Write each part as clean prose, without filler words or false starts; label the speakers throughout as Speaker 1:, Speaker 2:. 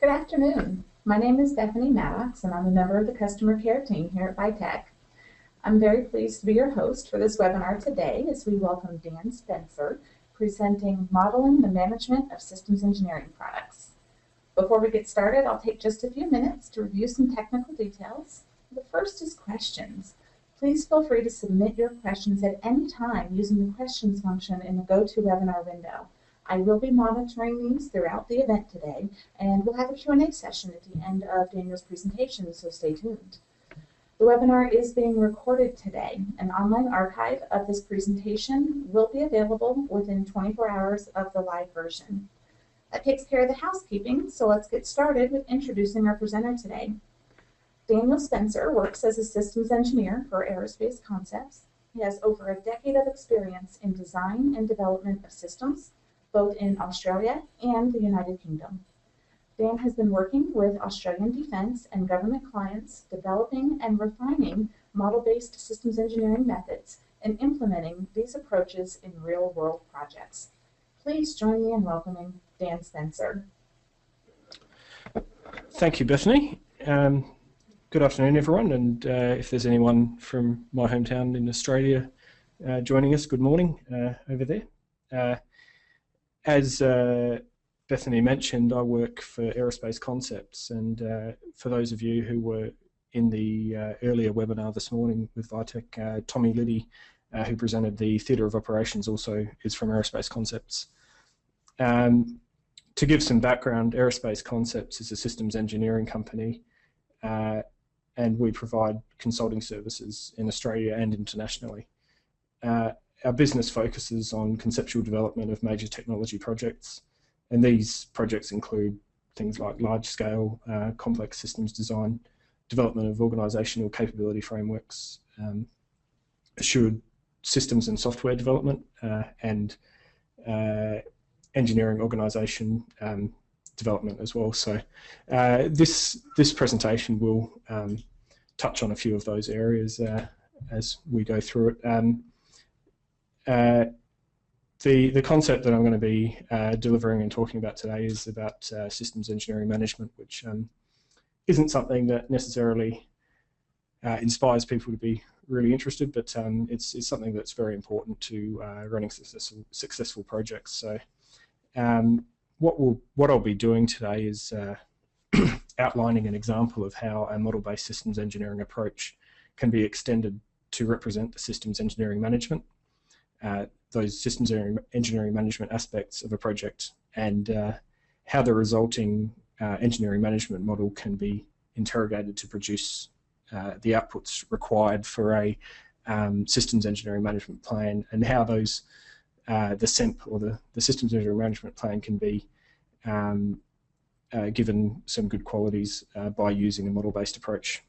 Speaker 1: Good afternoon. My name is Bethany Maddox, and I'm a member of the customer care team here at Vitech. I'm very pleased to be your host for this webinar today as we welcome Dan Spencer, presenting Modeling the Management of Systems Engineering Products. Before we get started, I'll take just a few minutes to review some technical details. The first is questions. Please feel free to submit your questions at any time using the questions function in the GoToWebinar window. I will be monitoring these throughout the event today, and we'll have a Q&A session at the end of Daniel's presentation, so stay tuned. The webinar is being recorded today. An online archive of this presentation will be available within 24 hours of the live version. That takes care of the housekeeping, so let's get started with introducing our presenter today. Daniel Spencer works as a systems engineer for Aerospace Concepts. He has over a decade of experience in design and development of systems, both in Australia and the United Kingdom. Dan has been working with Australian defense and government clients, developing and refining model-based systems engineering methods and implementing these approaches in real-world projects. Please join me in welcoming Dan Spencer.
Speaker 2: Thank you, Bethany. Good afternoon, everyone, and if there's anyone from my hometown in Australia joining us, good morning over there. As Bethany mentioned, I work for Aerospace Concepts, and for those of you who were in the earlier webinar this morning with Vitech, Tommy Liddy, who presented the Theatre of Operations, also is from Aerospace Concepts. To give some background, Aerospace Concepts is a systems engineering company, and we provide consulting services in Australia and internationally. Our business focuses on conceptual development of major technology projects, and these projects include things like large-scale, complex systems design, development of organisational capability frameworks, assured systems and software development, and engineering organisation development as well. So this presentation will touch on a few of those areas as we go through it. The concept that I'm going to be delivering and talking about today is about systems engineering management, which isn't something that necessarily inspires people to be really interested, but it's something that's very important to running successful projects. So what I'll be doing today is outlining an example of how a model-based systems engineering approach can be extended to represent the systems engineering management, those systems engineering management aspects of a project, and how the resulting engineering management model can be interrogated to produce the outputs required for a systems engineering management plan, and how those the SEMP, or the systems engineering management plan, can be given some good qualities by using a model-based approach.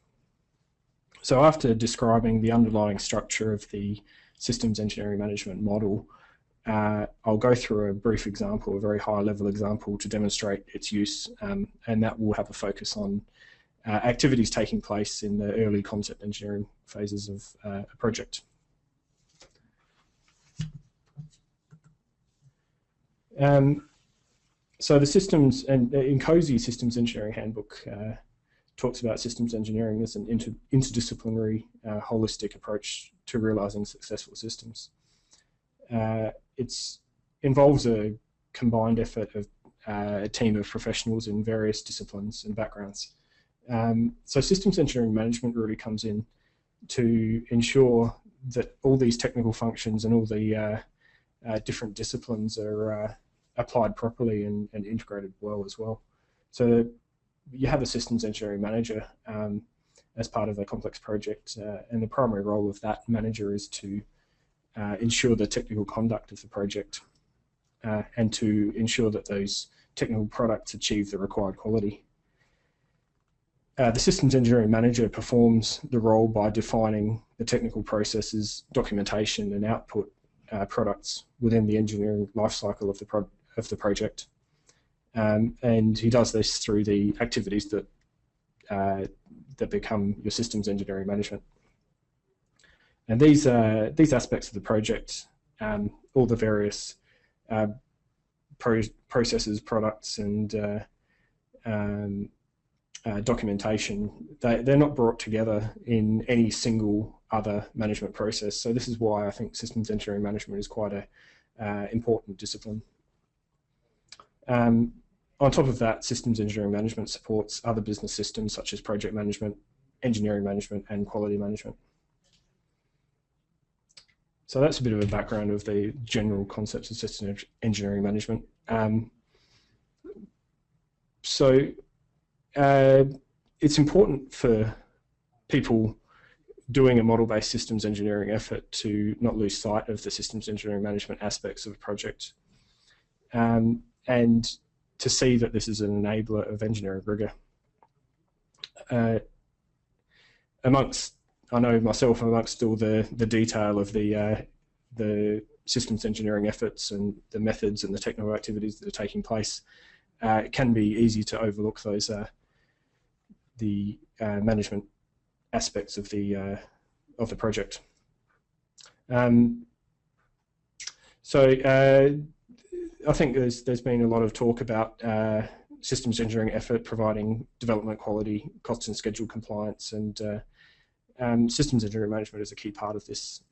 Speaker 2: So after describing the underlying structure of the systems engineering management model, I'll go through a brief example, a very high-level example, to demonstrate its use, and that will have a focus on activities taking place in the early concept engineering phases of a project. So the systems, and in COSE Systems Engineering Handbook, talks about systems engineering as an interdisciplinary, holistic approach to realizing successful systems. It involves a combined effort of a team of professionals in various disciplines and backgrounds. So systems engineering management really comes in to ensure that all these technical functions and all the different disciplines are applied properly and integrated well as well. So you have a systems engineering manager as part of a complex project, and the primary role of that manager is to ensure the technical conduct of the project and to ensure that those technical products achieve the required quality. The systems engineering manager performs the role by defining the technical processes, documentation and output products within the engineering lifecycle of the project. And he does this through the activities that become your systems engineering management. And these aspects of the project, all the various processes, products, and documentation, they're not brought together in any single other management process. So this is why I think systems engineering management is quite a important discipline. On top of that, systems engineering management supports other business systems such as project management, engineering management, and quality management. So that's a bit of a background of the general concepts of systems engineering management. It's important for people doing a model-based systems engineering effort to not lose sight of the systems engineering management aspects of a project, and to see that this is an enabler of engineering rigor. I know myself, amongst all the detail of the systems engineering efforts and the methods and the technical activities that are taking place, it can be easy to overlook those the management aspects of the project. I think there's been a lot of talk about systems engineering effort providing development quality, cost and schedule compliance, and systems engineering management is a key part of this,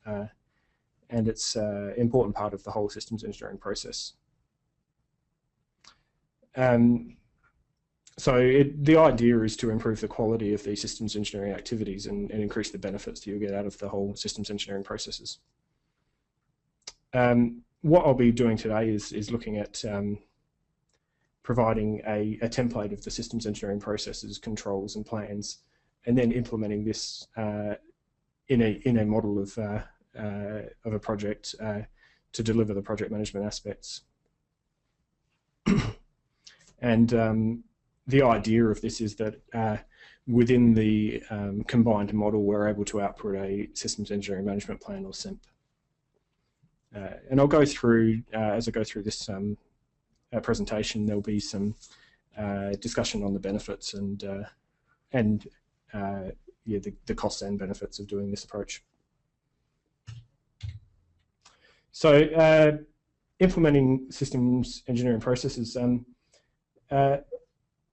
Speaker 2: and it's an important part of the whole systems engineering process. The idea is to improve the quality of the systems engineering activities and increase the benefits that you'll get out of the whole systems engineering processes. What I'll be doing today is looking at providing a template of the systems engineering processes, controls, and plans, and then implementing this in a model of a project to deliver the project management aspects. And the idea of this is that within the combined model, we're able to output a systems engineering management plan, or SIMP. And I'll go through, as I go through this presentation, there'll be some discussion on the benefits and the costs and benefits of doing this approach. So implementing systems engineering processes.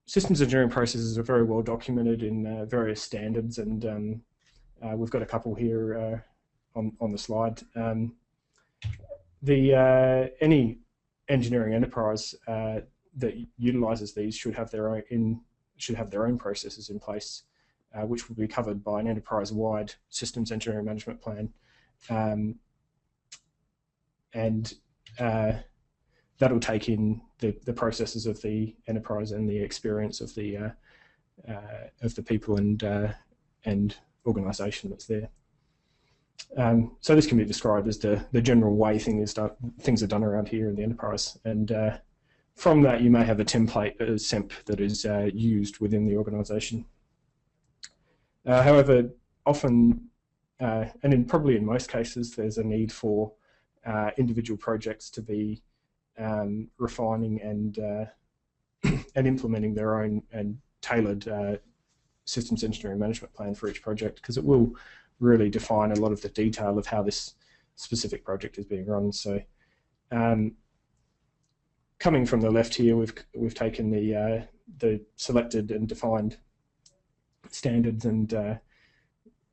Speaker 2: Systems engineering processes are very well documented in various standards, and we've got a couple here on the slide. Any engineering enterprise that utilizes these should have their own processes in place, which will be covered by an enterprise-wide systems engineering management plan, and that'll take in the processes of the enterprise and the experience of the people and organisation that's there. So this can be described as the general way things are done around here in the enterprise, and from that you may have a template, a SEMP, that is used within the organisation. However, often, and probably in most cases, there's a need for individual projects to be refining and implementing their own and tailored systems engineering management plan for each project, because it will really define a lot of the detail of how this specific project is being run. So coming from the left here, we've taken the selected and defined standards and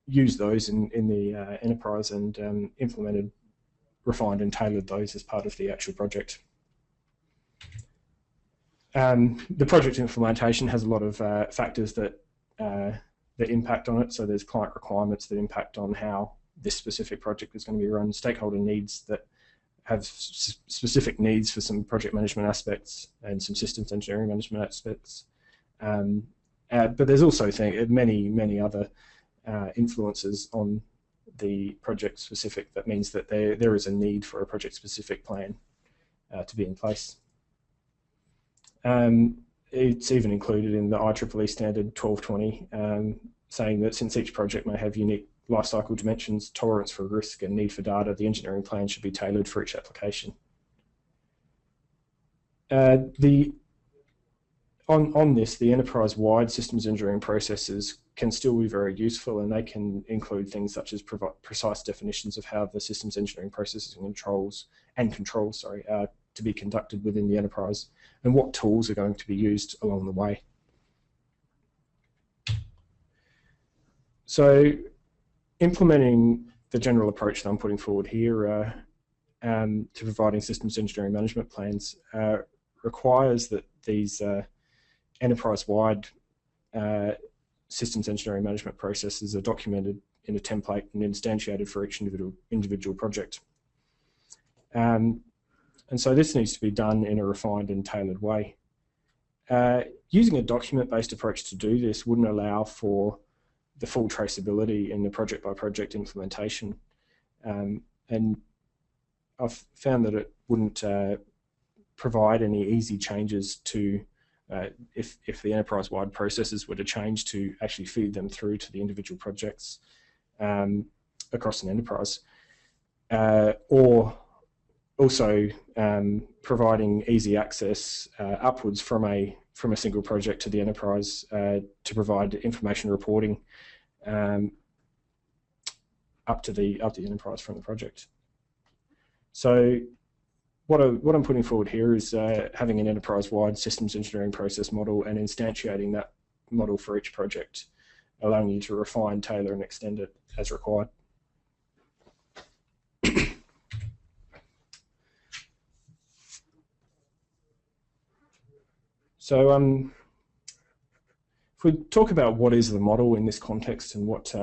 Speaker 2: used those in the enterprise and implemented, refined and tailored those as part of the actual project. The project implementation has a lot of factors that impact on it. So there's client requirements that impact on how this specific project is going to be run, stakeholder needs that have specific needs for some project management aspects and some systems engineering management aspects. But there's also many other influences on the project specific that means that there is a need for a project specific plan to be in place. It's even included in the IEEE standard 1220, saying that since each project may have unique lifecycle dimensions, tolerance for risk and need for data, the engineering plan should be tailored for each application. On this, the enterprise-wide systems engineering processes can still be very useful, and they can include things such as precise definitions of how the systems engineering processes and controls are to be conducted within the enterprise, and what tools are going to be used along the way. So implementing the general approach that I'm putting forward here to providing systems engineering management plans requires that these enterprise-wide systems engineering management processes are documented in a template and instantiated for each individual project. And so this needs to be done in a refined and tailored way. Using a document-based approach to do this wouldn't allow for the full traceability in the project-by-project implementation. And I've found that it wouldn't provide any easy changes to if the enterprise-wide processes were to change to actually feed them through to the individual projects across an enterprise, or also providing easy access upwards from a single project to the enterprise to provide information reporting up to the enterprise from the project. So what I'm putting forward here is having an enterprise-wide systems engineering process model and instantiating that model for each project, allowing you to refine, tailor, and extend it as required. So if we talk about what is the model in this context and what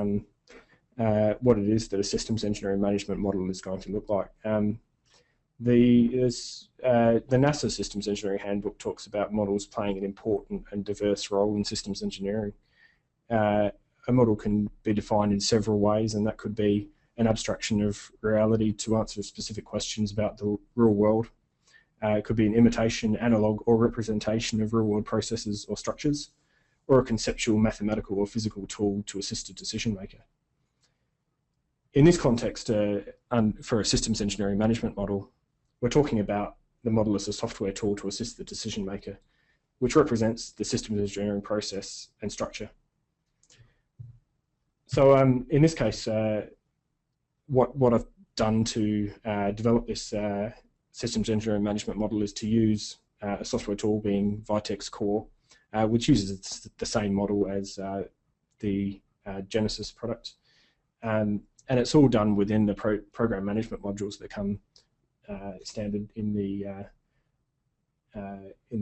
Speaker 2: it is that a systems engineering management model is going to look like. The NASA Systems Engineering Handbook talks about models playing an important and diverse role in systems engineering. A model can be defined in several ways, and that could be an abstraction of reality to answer specific questions about the real world. It could be an imitation, analog, or representation of real-world processes or structures, or a conceptual, mathematical, or physical tool to assist a decision maker. In this context, for a systems engineering management model, we're talking about the model as a software tool to assist the decision maker, which represents the systems engineering process and structure. So in this case, what I've done to develop this systems engineering management model is to use a software tool being Vitech CORE, which uses the same model as the Genesis product. And it's all done within the program management modules that come standard in the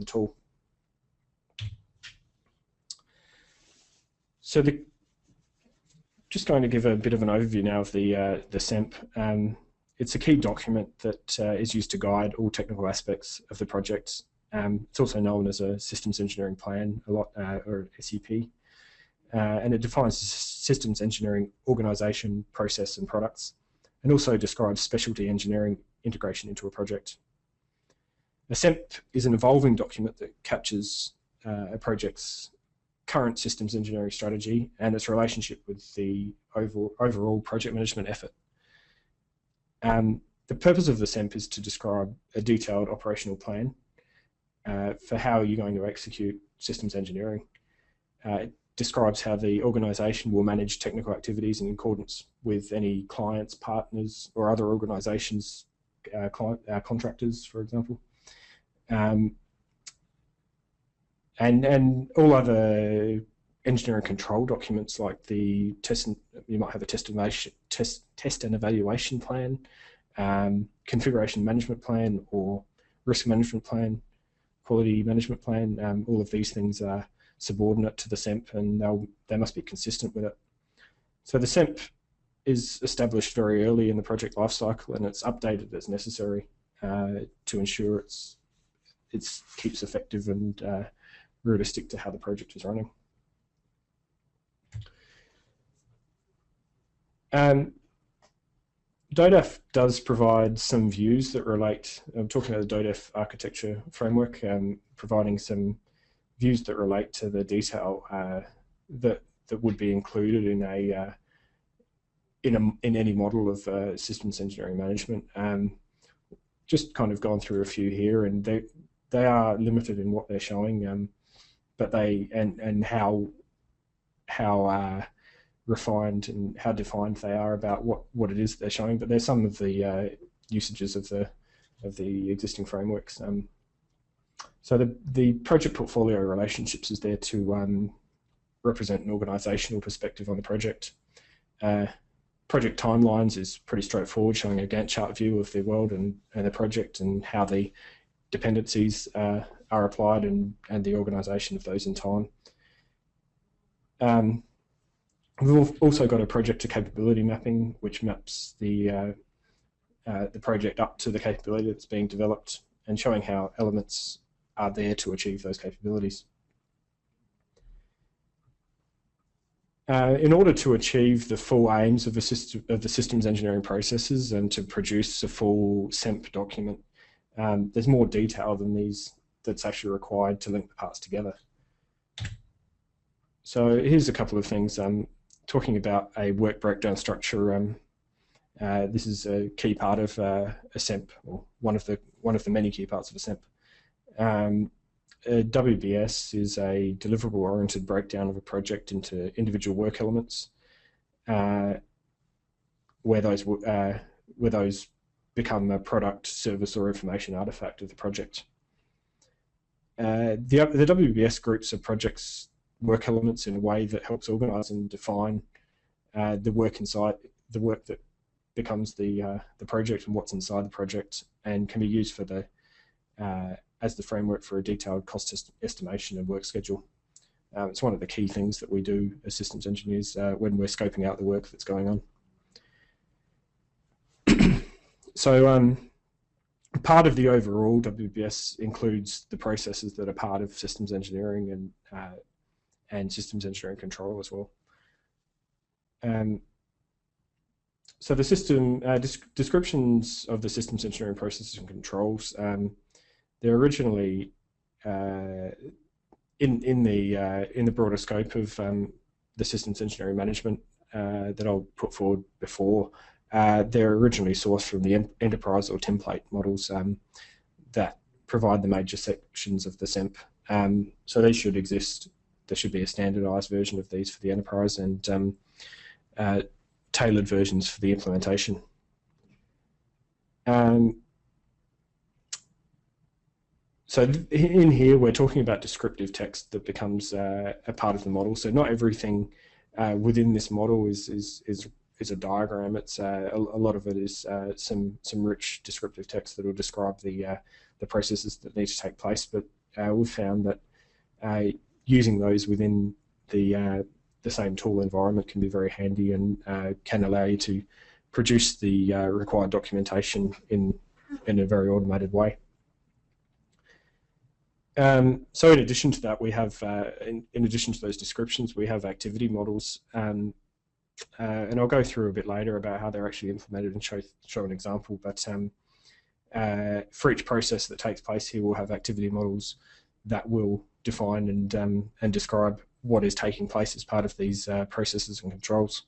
Speaker 2: tool. So just going to give a bit of an overview now of the SEMP. It's a key document that is used to guide all technical aspects of the project. It's also known as a systems engineering plan, or SEP, and it defines systems engineering organization, process, and products, and also describes specialty engineering integration into a project. A SEMP is an evolving document that captures a project's current systems engineering strategy and its relationship with the overall project management effort. The purpose of the SEMP is to describe a detailed operational plan for how you're going to execute systems engineering. It describes how the organisation will manage technical activities in accordance with any clients, partners, or other organisations, contractors, for example. And all other engineering control documents like the test, you might have a test and evaluation plan, configuration management plan, or risk management plan, quality management plan. All of these things are subordinate to the SEMP, and they must be consistent with it. So the SEMP is established very early in the project lifecycle, and it's updated as necessary to ensure it keeps effective and realistic to how the project is running. DODAF does provide some views that relate, I'm talking about the DODAF architecture framework, providing some views that relate to the detail that would be included in any model of systems engineering management. Just kind of gone through a few here, and they are limited in what they're showing, but and how refined and how defined they are about what it is they're showing. But there's some of the usages of the existing frameworks. So the project portfolio relationships is there to represent an organisational perspective on the project. Project timelines is pretty straightforward, showing a Gantt chart view of the world and the project and how the dependencies are applied and the organisation of those in time. We've also got a project to capability mapping, which maps the project up to the capability that's being developed and showing how elements are there to achieve those capabilities. In order to achieve the full aims of the systems engineering processes and to produce a full SEMP document, there's more detail than these that's actually required to link the parts together. So here's a couple of things. Talking about a work breakdown structure. This is a key part of a SEMP, or one of the many key parts of a SEMP. WBS is a deliverable-oriented breakdown of a project into individual work elements, where those become a product, service, or information artifact of the project. The WBS groups of projects' work elements in a way that helps organise and define the work that becomes the project and what's inside the project, and can be used for as the framework for a detailed cost estimation and work schedule. It's one of the key things that we do as systems engineers when we're scoping out the work that's going on. So part of the overall WBS includes the processes that are part of systems engineering and systems engineering control as well. So the system descriptions of the systems engineering processes and controls, they're originally in the broader scope of the systems engineering management that I'll put forward before. They're originally sourced from the enterprise or template models that provide the major sections of the SEMP. So they should exist. There should be a standardized version of these for the enterprise and tailored versions for the implementation. So in here, we're talking about descriptive text that becomes a part of the model. So not everything within this model is a diagram. It's a lot of it is some rich descriptive text that will describe the processes that need to take place. But we've found that using those within the same tool environment can be very handy and can allow you to produce the required documentation in a very automated way. So in addition to that, we have, in addition to those descriptions, we have activity models, and I'll go through a bit later about how they're actually implemented and show an example. But for each process that takes place here, we'll have activity models that will define and describe what is taking place as part of these processes and controls.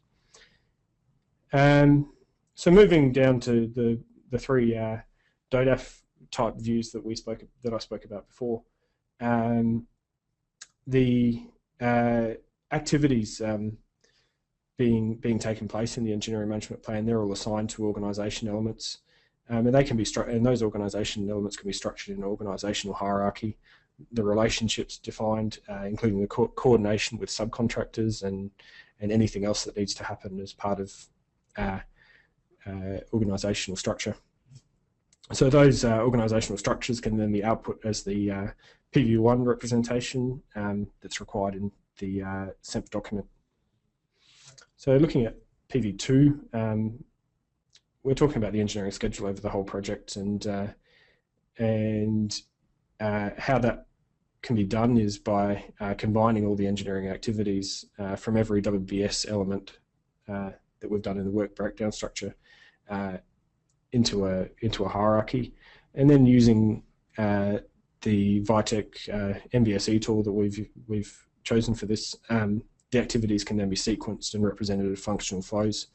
Speaker 2: So moving down to the three DODAF type views that I spoke about before. The activities being taken place in the engineering management plan, they're all assigned to organisation elements, and they can be and those organisation elements can be structured in an organisational hierarchy. The relationships defined, including the coordination with subcontractors and anything else that needs to happen as part of organisational structure. So those organisational structures can then be output as the PV1 representation that's required in the SEMP document. So looking at PV2, we're talking about the engineering schedule over the whole project, and how that can be done is by combining all the engineering activities from every WBS element that we've done in the work breakdown structure into a hierarchy, and then using the Vitech MBSE tool that we've chosen for this. The activities can then be sequenced and represented as functional flows.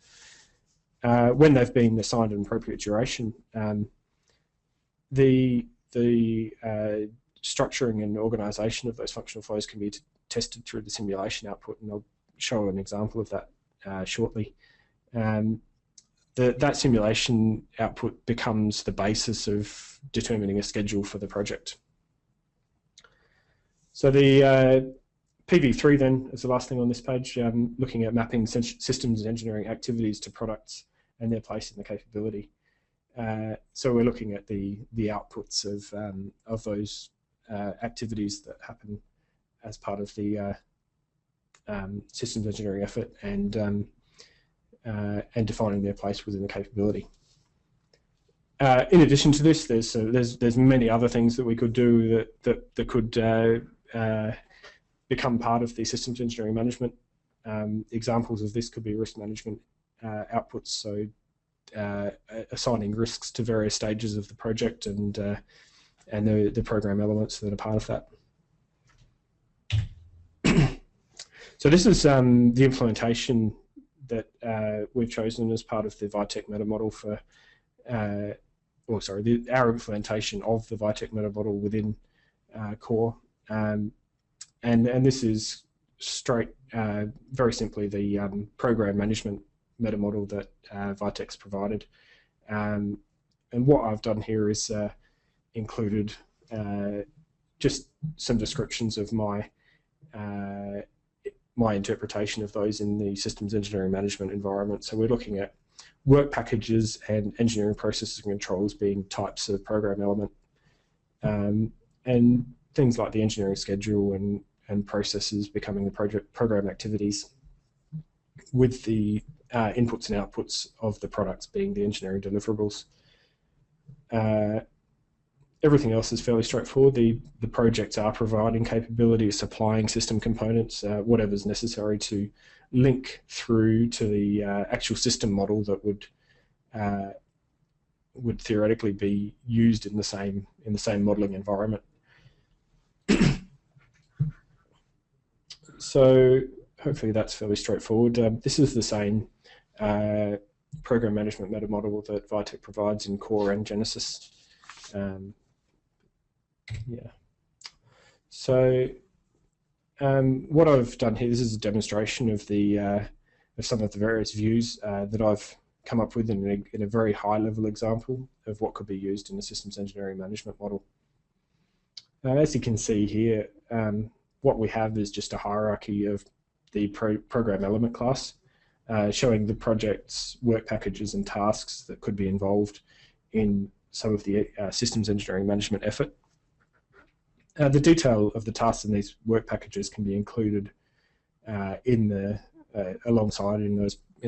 Speaker 2: When they've been assigned an appropriate duration, the structuring and organisation of those functional flows can be tested through the simulation output, and I'll show an example of that shortly. That simulation output becomes the basis of determining a schedule for the project. So the PV3 then is the last thing on this page, looking at mapping systems engineering activities to products and their place in the capability. So we're looking at the outputs of those activities that happen as part of the systems engineering effort, and defining their place within the capability. In addition to this, there's many other things that we could do that could become part of the systems engineering management. Examples of this could be risk management outputs, so assigning risks to various stages of the project and the program elements that are part of that. So this is the implementation that we've chosen as part of the Vitech meta model for, our implementation of the Vitech meta model within CORE. And this is very simply the program management meta model that Vitech's provided. And what I've done here is included just some descriptions of my interpretation of those in the systems engineering management environment. So we're looking at work packages and engineering processes and controls being types of program element, and things like the engineering schedule and processes becoming the program activities, with the inputs and outputs of the products being the engineering deliverables. Everything else is fairly straightforward. The projects are providing capability, supplying system components, whatever's necessary to link through to the actual system model that would theoretically be used in the same modeling environment. So hopefully that's fairly straightforward. This is the same program management meta model that Vitech provides in CORE and Genesis. Yeah. So what I've done here, this is a demonstration of some of the various views that I've come up with in a very high level example of what could be used in a systems engineering management model. As you can see here, what we have is just a hierarchy of the program element class, showing the project's work packages and tasks that could be involved in some of the systems engineering management effort. The detail of the tasks in these work packages can be included alongside in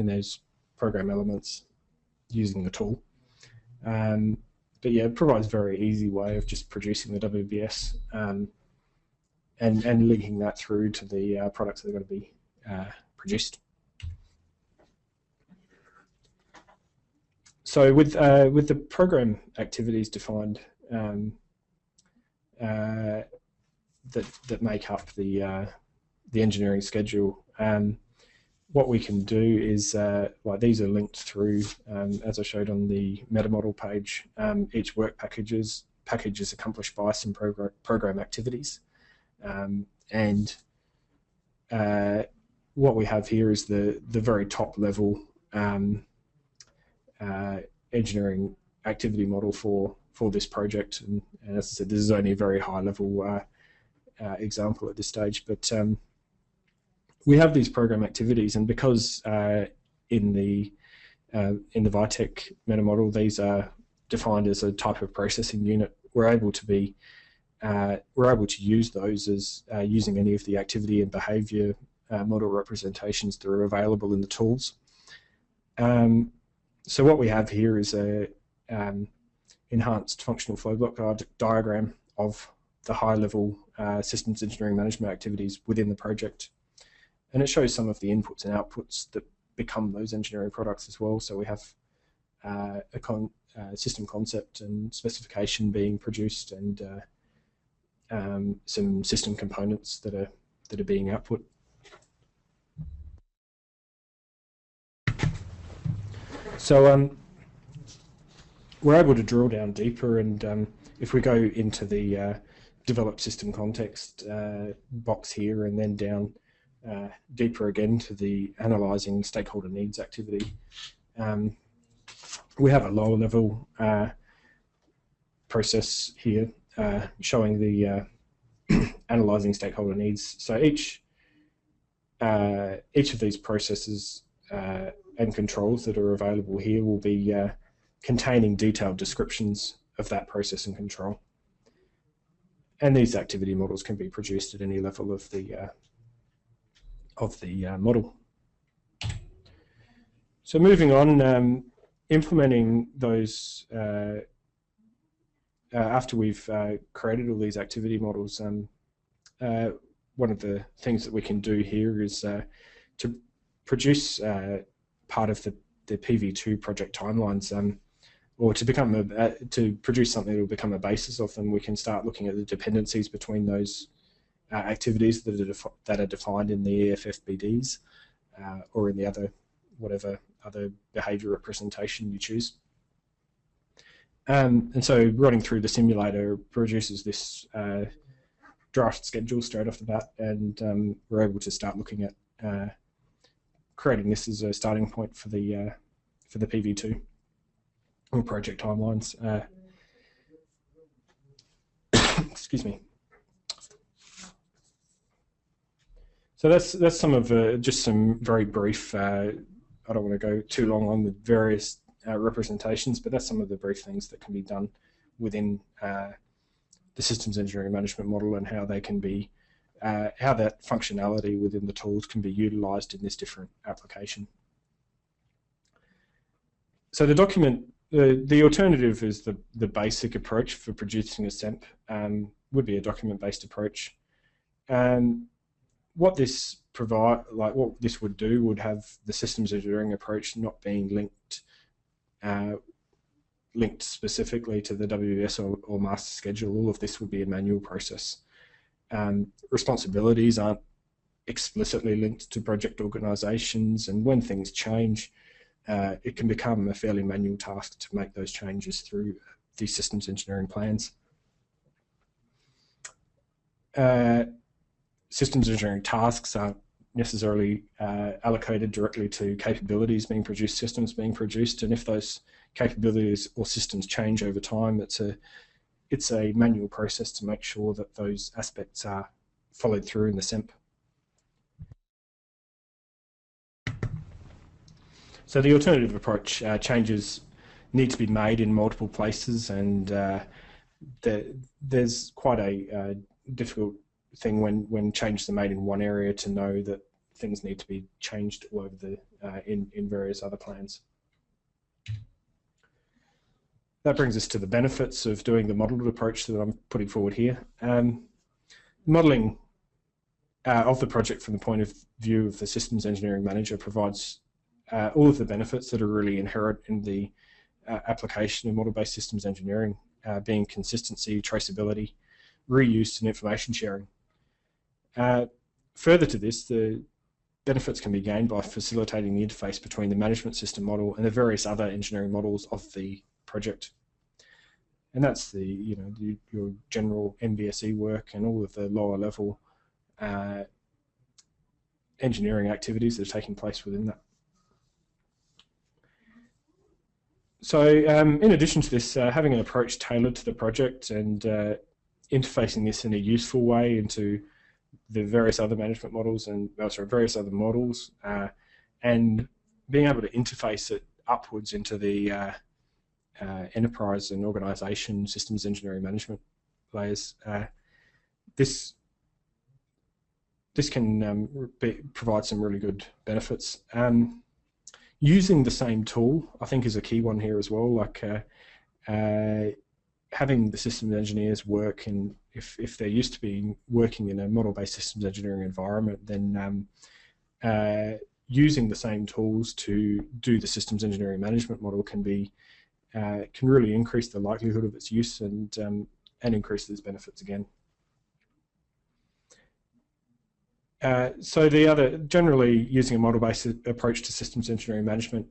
Speaker 2: those program elements using the tool. But yeah, it provides a very easy way of just producing the WBS and linking that through to the products that are going to be produced. So with the program activities defined that make up the engineering schedule, what we can do is like these are linked through, as I showed on the meta model page. Each work package is accomplished by some program activities, and what we have here is the very top level engineering activity model for this project, and as I said, this is only a very high level example at this stage, but we have these program activities, and because in the Vitech meta model these are defined as a type of processing unit, we're able to use those as using any of the activity and behavior model representations that are available in the tools. So what we have here is a enhanced functional flow block diagram of the high-level systems engineering management activities within the project, and it shows some of the inputs and outputs that become those engineering products as well. So we have a system concept and specification being produced, and some system components that are being output. So we're able to drill down deeper, and if we go into the developed system context box here, and then down deeper again to the analysing stakeholder needs activity, we have a lower level process here showing the analysing stakeholder needs. So each each of these processes and controls that are available here will be containing detailed descriptions of that process and control. And these activity models can be produced at any level of the model. So moving on, implementing those after we've created all these activity models, one of the things that we can do here is to produce part of the PV2 project timelines, or to produce something that will become a basis of them. We can start looking at the dependencies between those activities that are defined in the EFFBDs or in the whatever other behavior representation you choose. And so running through the simulator produces this draft schedule straight off the bat, and we're able to start looking at creating this as a starting point for the PV2 or project timelines. Excuse me. So that's some of just some very brief. I don't want to go too long on the various representations, but that's some of the brief things that can be done within the systems engineering management model, and how they can be, how that functionality within the tools can be utilized in this different application. So the document, the alternative is the basic approach for producing a SEMP, would be a document-based approach. What this what this would do would have the systems engineering approach not being linked specifically to the WS or master schedule. All of this would be a manual process. Responsibilities aren't explicitly linked to project organizations, and when things change, it can become a fairly manual task to make those changes through the systems engineering plans. Systems engineering tasks aren't necessarily allocated directly to capabilities being produced, systems being produced, and if those capabilities or systems change over time, it's a manual process to make sure that those aspects are followed through in the SEMP. So the alternative approach, changes need to be made in multiple places, and there's quite a difficult thing when changes are made in one area to know that things need to be changed all over the in various other plans. That brings us to the benefits of doing the modelled approach that I'm putting forward here. Modelling of the project from the point of view of the systems engineering manager provides all of the benefits that are really inherent in the application of model-based systems engineering, being consistency, traceability, reuse, and information sharing. Further to this, the benefits can be gained by facilitating the interface between the management system model and the various other engineering models of the project. And that's your general MBSE work and all of the lower level engineering activities that are taking place within that. So in addition to this, having an approach tailored to the project and interfacing this in a useful way into the various other management models and various other models, and being able to interface it upwards into the enterprise and organization systems engineering management layers. This can provide some really good benefits. Using the same tool, I think, is a key one here as well. Like having the systems engineers work, and if they're used to be working in a model-based systems engineering environment, then using the same tools to do the systems engineering management model can really increase the likelihood of its use and increase these benefits again. So generally using a model-based approach to systems engineering management,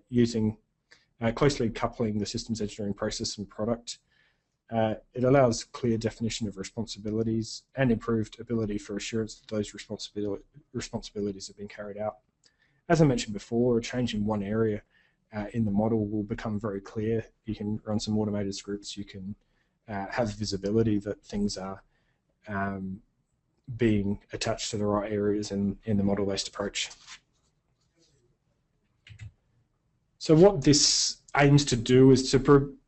Speaker 2: using closely coupling the systems engineering process and product, it allows clear definition of responsibilities and improved ability for assurance that those responsibilities have been carried out. As I mentioned before, a change in one area in the model will become very clear. You can run some automated scripts, you can have visibility that things are being attached to the right areas in the model-based approach. So what this aims to do is to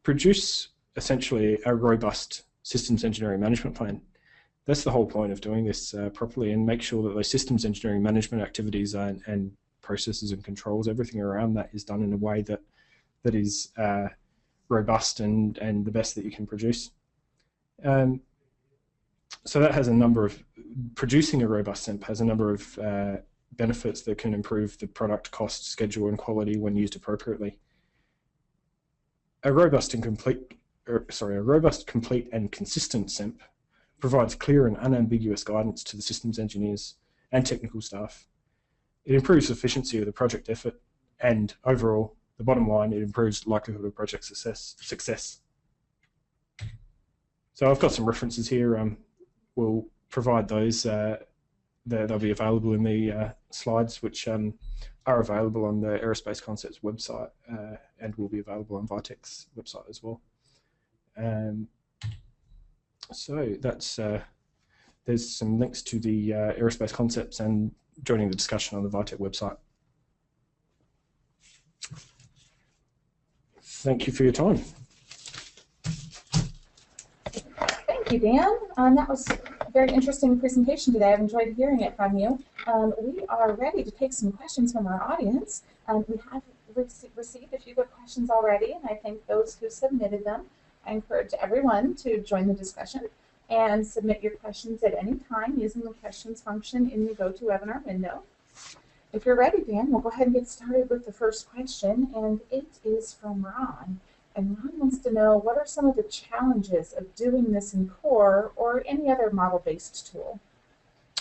Speaker 2: produce essentially a robust systems engineering management plan. That's the whole point of doing this properly, and make sure that those systems engineering management activities and processes and controls, everything around that is done in a way that is robust and the best that you can produce. So that has a number of, producing a robust SIMP has a number of benefits that can improve the product cost, schedule, and quality when used appropriately. A robust, complete, and consistent SIMP provides clear and unambiguous guidance to the systems engineers and technical staff. It improves efficiency of the project effort, and overall, the bottom line, it improves likelihood of project success. So I've got some references here. We'll provide those. They'll be available in the slides, which are available on the Aerospace Concepts website and will be available on Vitech's website as well. So that's there's some links to the Aerospace Concepts and joining the discussion on the Vitech website. Thank you for your time.
Speaker 1: Thank you, Dan. That was a very interesting presentation today. I've enjoyed hearing it from you. We are ready to take some questions from our audience. We have received a few good questions already, and I thank those who submitted them. I encourage everyone to join the discussion and submit your questions at any time using the questions function in the GoToWebinar window. If you're ready, Dan, we'll go ahead and get started with the first question, and it is from Ron. And Ron wants to know, what are some of the challenges of doing this in CORE or any other model-based tool?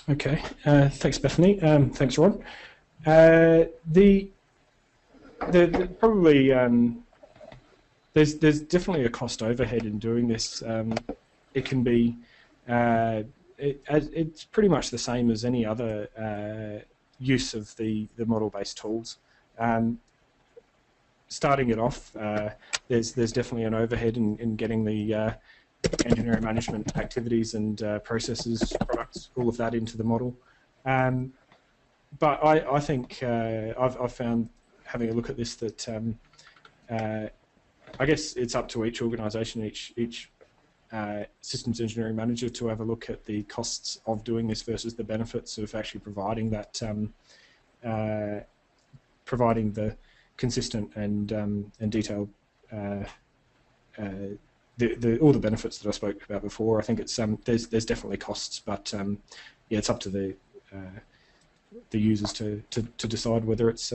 Speaker 2: Okay, thanks, Bethany. Thanks, Ron. There's definitely a cost overhead in doing this. It can be, it's pretty much the same as any other use of the model-based tools. Starting it off, there's definitely an overhead in getting the engineering management activities and processes, products, all of that into the model. But I think I've found, having a look at this, that I guess it's up to each organisation, each systems engineering manager, to have a look at the costs of doing this versus the benefits of actually providing that, providing the consistent and detailed all the benefits that I spoke about before. I think it's there's definitely costs, but yeah, it's up to the users to decide whether it's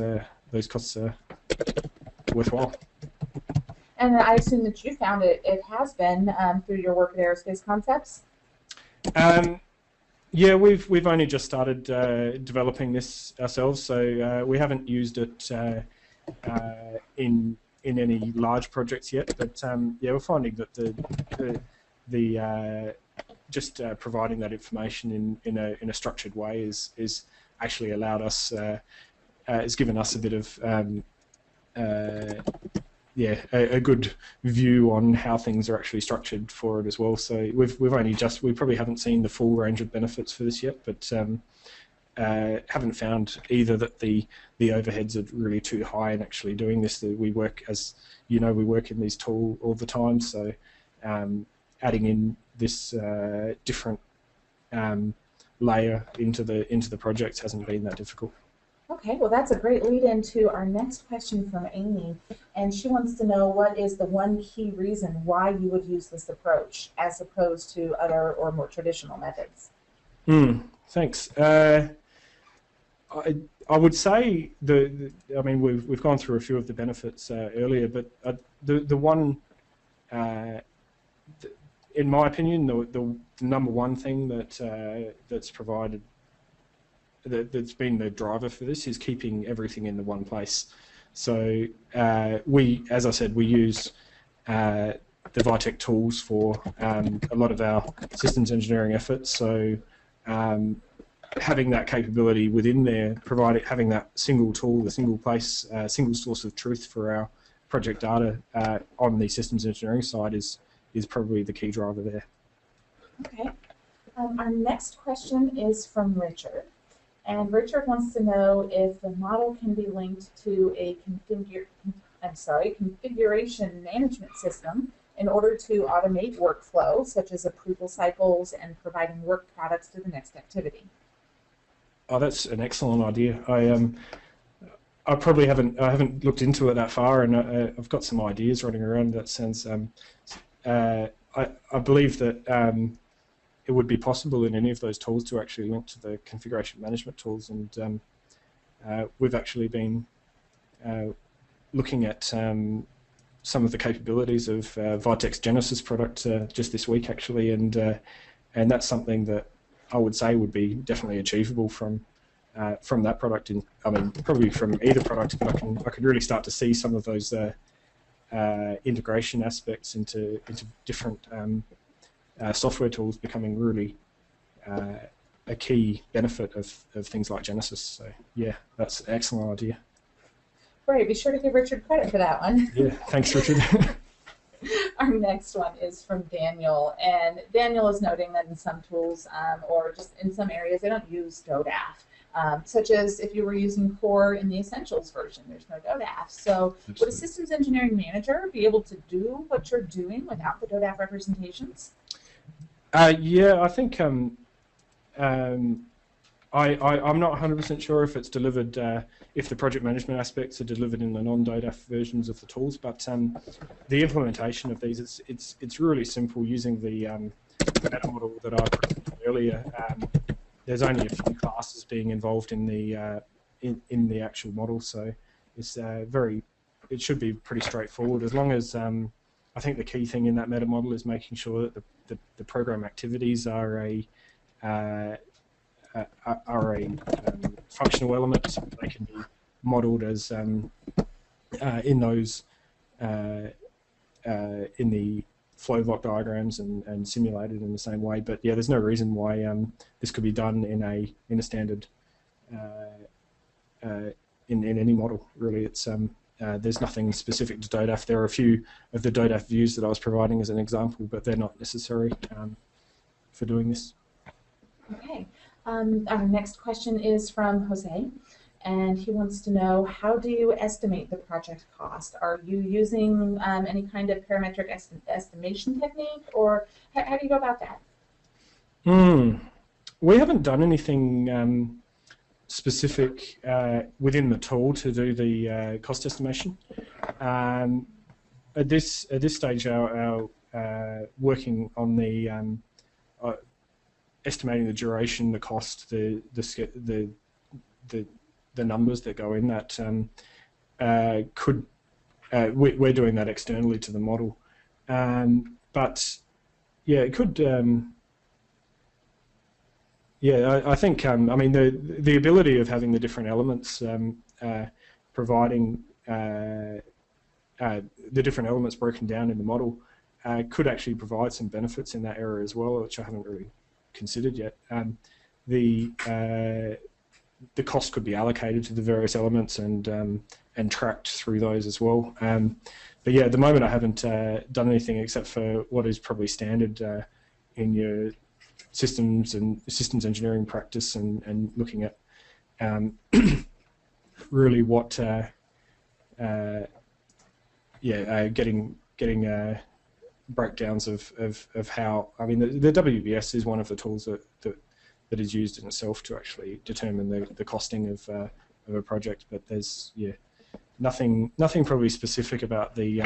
Speaker 2: those costs are worthwhile.
Speaker 1: And I assume that you found it has been through your work at Aerospace Concepts?
Speaker 2: Yeah, we've only just started developing this ourselves, so we haven't used it in any large projects yet. But yeah, we're finding that the just providing that information in a structured way is actually allowed us, has given us a bit of yeah, a good view on how things are actually structured for it as well. So we probably haven't seen the full range of benefits for this yet, but haven't found either that the overheads are really too high in actually doing this. We work, as you know, we work in these tools all the time, so adding in this different layer into the projects hasn't been that difficult.
Speaker 1: Okay, well, that's a great lead into our next question from Amy, and she wants to know, what is the one key reason why you would use this approach as opposed to other or more traditional methods?
Speaker 2: Thanks. I would say I mean, we've gone through a few of the benefits earlier, but the one, in my opinion, the number one thing that's provided, that's been the driver for this, is keeping everything in the one place. So as I said, we use the Vitech tools for a lot of our systems engineering efforts. So having that capability within there, having that single tool, the single place, single source of truth for our project data on the systems engineering side is probably the key driver there.
Speaker 1: Okay. Our next question is from Richard. And Richard wants to know if the model can be linked to a configuration management system in order to automate workflow, such as approval cycles and providing work products to the next activity.
Speaker 2: Oh, that's an excellent idea. I probably haven't looked into it that far, and I've got some ideas running around in that sense. I believe that it would be possible in any of those tools to actually link to the configuration management tools, and we've actually been looking at some of the capabilities of Vitech's Genesis product just this week, actually, and that's something that I would say would be definitely achievable from that product. I mean, probably from either product, but I can really start to see some of those integration aspects into different software tools becoming really a key benefit of things like Genesis. So yeah, that's an excellent idea.
Speaker 1: Great, be sure to give Richard credit for that one.
Speaker 2: Yeah, thanks, Richard.
Speaker 1: Our next one is from Daniel, and Daniel is noting that in some tools, or just in some areas, they don't use DODAF, such as if you were using CORE in the Essentials version, there's no DODAF. So
Speaker 2: Absolutely.
Speaker 1: Would a systems engineering manager be able to do what you're doing without the DODAF representations?
Speaker 2: Yeah, I think I'm not 100% sure if it's delivered, if the project management aspects are delivered in the non-DODAF versions of the tools, but the implementation of these, it's really simple using the meta model that I presented earlier. There's only a few classes being involved in the actual model, so it's it should be pretty straightforward, as long as I think the key thing in that meta model is making sure that the program activities are a functional element, so they can be modelled as in those in the flow block diagrams and simulated in the same way. But yeah, there's no reason why this could be done in a standard in any model. Really, it's there's nothing specific to DODAF. There are a few of the DODAF views that I was providing as an example, but they're not necessary for doing this.
Speaker 1: Okay. Our next question is from Jose, and he wants to know, how do you estimate the project cost? Are you using any kind of parametric estimation technique, or how do you go about that?
Speaker 2: We haven't done anything specific within the tool to do the cost estimation. At this stage, our working on the estimating the duration, the cost, the numbers that go in that we're doing that externally to the model, but yeah, it could. Yeah, I think I mean the ability of having the different elements providing the different elements broken down in the model could actually provide some benefits in that area as well, which I haven't really considered yet. The cost could be allocated to the various elements and tracked through those as well. But yeah, at the moment I haven't done anything except for what is probably standard in your systems engineering practice, and looking at really what getting breakdowns of how, I mean, the WBS is one of the tools that is used in itself to actually determine the costing of a project, but there's nothing probably specific about the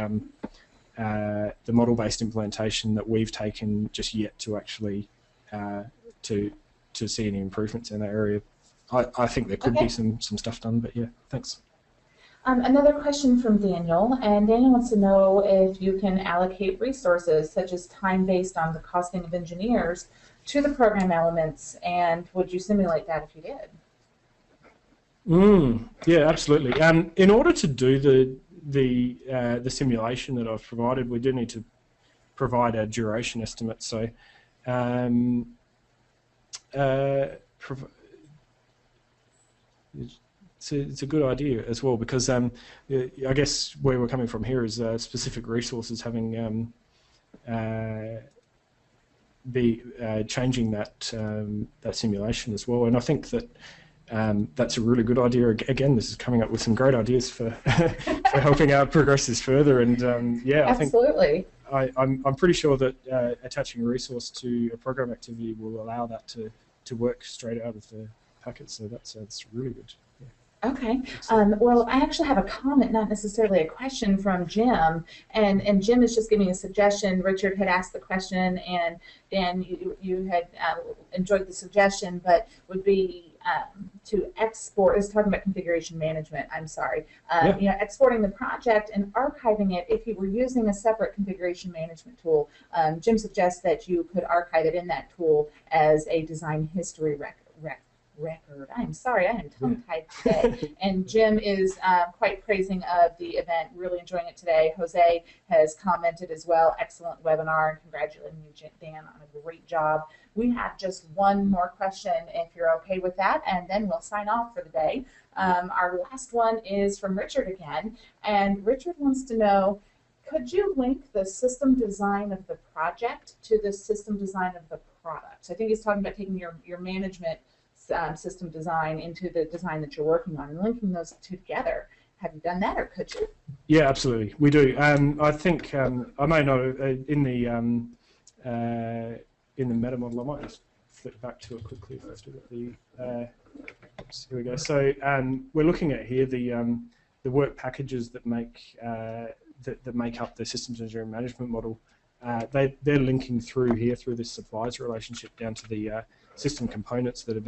Speaker 2: model-based implementation that we've taken just yet to actually to see any improvements in that area. I think there could be some stuff done, but yeah, thanks.
Speaker 1: Another question from Daniel, and Daniel wants to know if you can allocate resources, such as time based on the costing of engineers, to the program elements, and would you simulate that if you did?
Speaker 2: Yeah, absolutely. In order to do the simulation that I've provided, we do need to provide a duration estimate. So it's a good idea as well, because I guess where we're coming from here is specific resources having be changing that that simulation as well. And I think that that's a really good idea. Again, this is coming up with some great ideas for for helping out progress this further. And yeah,
Speaker 1: Absolutely.
Speaker 2: I think I'm pretty sure that attaching a resource to a program activity will allow that to work straight out of the packet. So that's really good. Yeah.
Speaker 1: Okay. Well, I actually have a comment, not necessarily a question, from Jim, and Jim is just giving a suggestion. Richard had asked the question, and Dan, you had enjoyed the suggestion, but would be to export. Is talking about configuration management. I'm sorry.
Speaker 2: Yeah.
Speaker 1: You know, exporting the project and archiving it. If you were using a separate configuration management tool, Jim suggests that you could archive it in that tool as a design history record. I'm sorry, I am tongue-tied today. And Jim is quite praising of the event, really enjoying it today. Jose has commented as well, excellent webinar, and congratulating you, Dan, on a great job. We have just one more question, if you're okay with that, and then we'll sign off for the day. Our last one is from Richard again, and Richard wants to know, could you link the system design of the project to the system design of the product? So I think he's talking about taking your management system design into the design that you're working on and linking those two together. Have you done that, or could you?
Speaker 2: Yeah, absolutely, we do. I think I may not in the meta model. I might just flip back to it quickly first. Here we go. So we're looking at here the work packages that make that make up the systems engineering management model. They're linking through here through this suppliers relationship down to the system components that are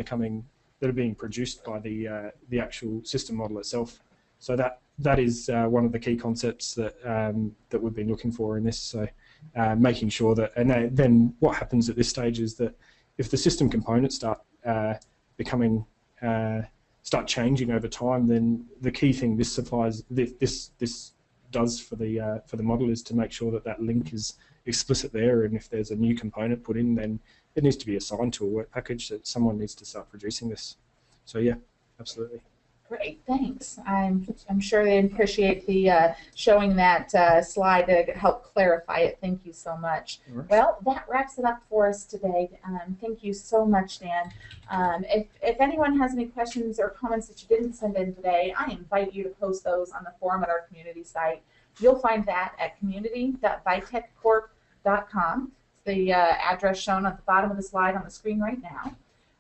Speaker 2: being produced by the actual system model itself. So that is one of the key concepts that that we've been looking for in this. So making sure that, and then what happens at this stage is that if the system components start start changing over time, then the key thing this does for the model is to make sure that that link is explicit there, and if there's a new component put in, then it needs to be assigned to a work package that someone needs to start producing this. So yeah, absolutely.
Speaker 1: Great, thanks. I'm sure they appreciate the showing that slide to help clarify it. Thank you so much.
Speaker 2: Right.
Speaker 1: Well, that wraps it up for us today. Thank you so much, Dan. If anyone has any questions or comments that you didn't send in today, I invite you to post those on the forum at our community site. You'll find that at community.vitechcorp.com. It's the address shown at the bottom of the slide on the screen right now.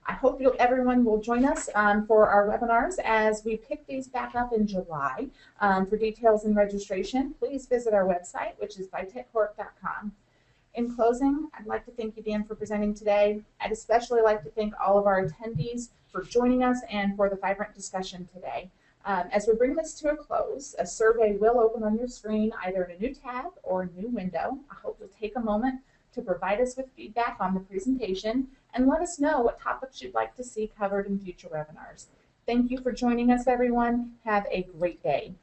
Speaker 1: I hope everyone will join us for our webinars as we pick these back up in July. For details and registration, please visit our website, which is vitechcorp.com. In closing, I'd like to thank you, Dan, for presenting today. I'd especially like to thank all of our attendees for joining us and for the vibrant discussion today. As we bring this to a close, a survey will open on your screen, either in a new tab or a new window. I hope you'll take a moment to provide us with feedback on the presentation and let us know what topics you'd like to see covered in future webinars. Thank you for joining us, everyone. Have a great day.